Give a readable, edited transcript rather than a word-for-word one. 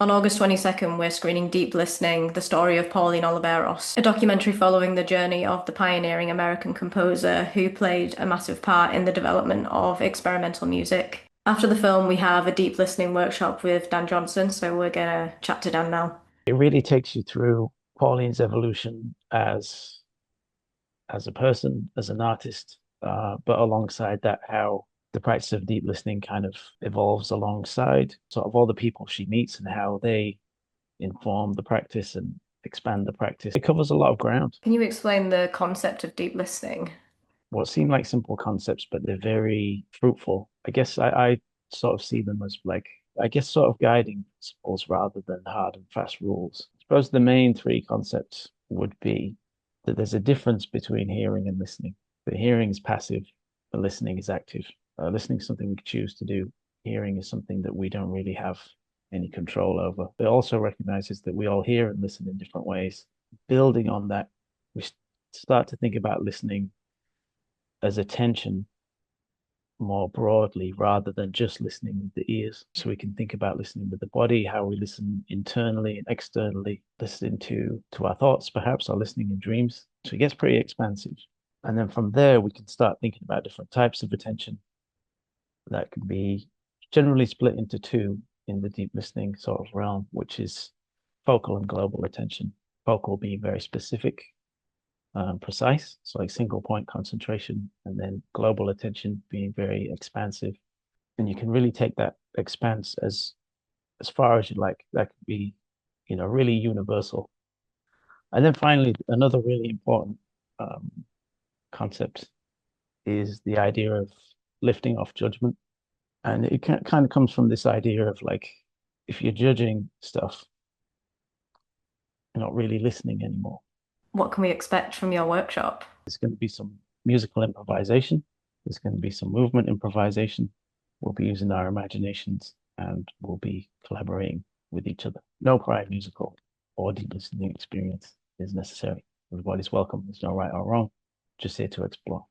On August 22nd, we're screening Deep Listening, the story of Pauline Oliveros, a documentary following the journey of the pioneering American composer who played a massive part in the development of experimental music. After the film, we have a deep listening workshop with Dan Johnson, so we're gonna chat to Dan now. It really takes you through Pauline's evolution as a person, as an artist, but alongside that, how the practice of deep listening kind of evolves alongside sort of all the people she meets and how they inform the practice and expand the practice. It covers a lot of ground. Can you explain the concept of deep listening? What seem like simple concepts, but they're very fruitful. I guess I sort of see them as like, I guess, sort of guiding principles rather than hard and fast rules. I suppose the main three concepts would be that there's a difference between hearing and listening. The hearing is passive, but listening is active. Listening is something we choose to do. Hearing is something that we don't really have any control over. It also recognizes that we all hear and listen in different ways. Building on that, we start to think about listening as attention more broadly rather than just listening with the ears. So we can think about listening with the body, how we listen internally and externally, listening to our thoughts perhaps, or listening in dreams. So it gets pretty expansive. And then from there, we can start thinking about different types of attention that can be generally split into two in the deep listening sort of realm, which is focal and global attention. Focal being very specific, precise, so like single point concentration, and then global attention being very expansive. And you can really take that expanse as far as you like. That could be, really universal. And then finally, another really important um, concept is the idea of lifting off judgment. And it kind of comes from this idea of like, if you're judging stuff, you're not really listening anymore. What can we expect from your workshop? There's going to be some musical improvisation. There's going to be some movement improvisation. We'll be using our imaginations and we'll be collaborating with each other. No prior musical or deep listening experience is necessary. Everybody's welcome. There's no right or wrong. Just here to explore.